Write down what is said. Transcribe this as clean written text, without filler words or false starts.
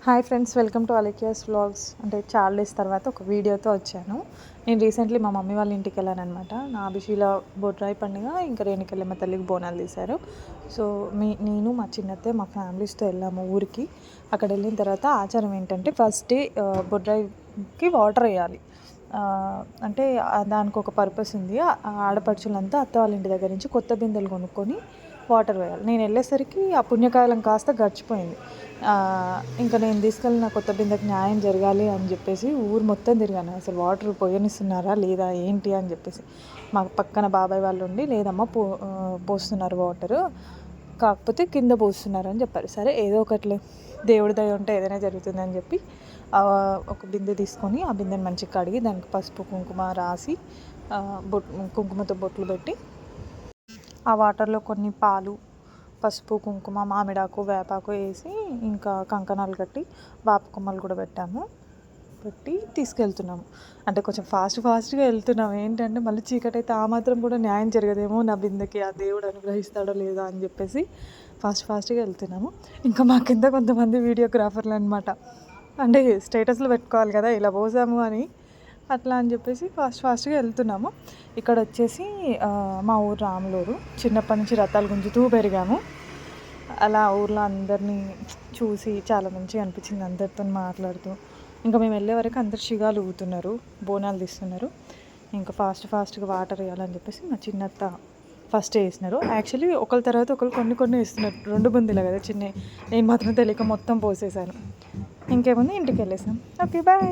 Hi friends, welcome to Alekhya's vlogs. అంటే చాలా days తర్వాత ఒక వీడియోతో వచ్చాను. నేను రీసెంట్లీ మా మమ్మీ వాళ్ళ ఇంటికి వెళ్ళానమాట. నా అభిషీల బొడ్రాయి పండుగ ఇంకా రేణుకెళ్ళమ్మ తల్లికి బోనాలు తీశారు. సో నేను మా చిన్నత్తే మా ఫ్యామిలీస్తో వెళ్ళాము ఊరికి. అక్కడ వెళ్ళిన తర్వాత ఆచారం ఏంటంటే ఫస్ట్ డే బొడ్రాయికి వాటర్ వేయాలి. అంటే దానికి ఒక పర్పస్ ఉంది. ఆడపడుచులంతా అత్త వాళ్ళ ఇంటి దగ్గర నుంచి కొత్త బిందెలు కొనుక్కొని వాటర్ వేయాలి. నేను వెళ్ళేసరికి ఆ పుణ్యకాలం కాస్త గడిచిపోయింది. ఇంకా నేను తీసుకెళ్ళిన కొత్త బిందెకి న్యాయం జరగాలి అని చెప్పేసి ఊరు మొత్తం తిరిగాను. అసలు వాటర్ పోయనిస్తున్నారా లేదా ఏంటి అని చెప్పేసి. మా పక్కన బాబాయ్ వాళ్ళు ఉండి లేదమ్మా పోస్తున్నారు వాటరు, కాకపోతే కింద పోస్తున్నారు అని చెప్పారు. సరే ఏదో ఒకట్లే, దేవుడి దయ ఉంటే ఏదైనా జరుగుతుందని చెప్పి ఒక బిందె తీసుకొని ఆ బిందెని మంచిగా కడిగి దానికి పసుపు కుంకుమ రాసి కుంకుమతో బొట్లు పెట్టి ఆ వాటర్లో కొన్ని పాలు, పసుపు, కుంకుమ, మామిడాకు, వేపాకు వేసి ఇంకా కంకణాలు కట్టి వేప కొమ్మలు కూడా పెట్టి తీసుకెళ్తున్నాము. అంటే కొంచెం ఫాస్ట్గా వెళ్తున్నాము. ఏంటంటే మళ్ళీ చీకటి అయితే ఆ మాత్రం కూడా న్యాయం జరగదేమో నా బిందెకి, ఆ దేవుడు అనుగ్రహిస్తాడో లేదా అని చెప్పేసి ఫాస్ట్గా వెళ్తున్నాము. ఇంకా మా కింద కొంతమంది వీడియోగ్రాఫర్లు అనమాట. అంటే స్టేటస్లో పెట్టుకోవాలి కదా ఇలా పోసాము అని, అట్లా అని చెప్పేసి ఫాస్ట్గా వెళ్తున్నాము. ఇక్కడ వచ్చేసి మా ఊరు రాములూరు. చిన్నప్పటి నుంచి రథాలు గుంజుతూ పెరిగాము. అలా ఊర్లో అందరినీ చూసి చాలా మంచిగా అనిపించింది, అందరితో మాట్లాడుతూ. ఇంకా మేము వెళ్ళే వరకు అందరు షిగాలు ఊగుతున్నారు, బోనాలు తీస్తున్నారు. ఇంకా ఫాస్ట్గా వాటర్ వేయాలని చెప్పేసి మా చిన్నత్త ఫస్ట్ వేసినారు. యాక్చువల్లీ ఒకరి తర్వాత ఒకరు కొన్ని వేస్తున్నారు, 2 బుందీలే కదా చిన్న. నేను మాత్రం తెలియక మొత్తం పోసేసాను. ఇంకేముంది, ఇంటికి వెళ్ళేసాం. Okay, bye.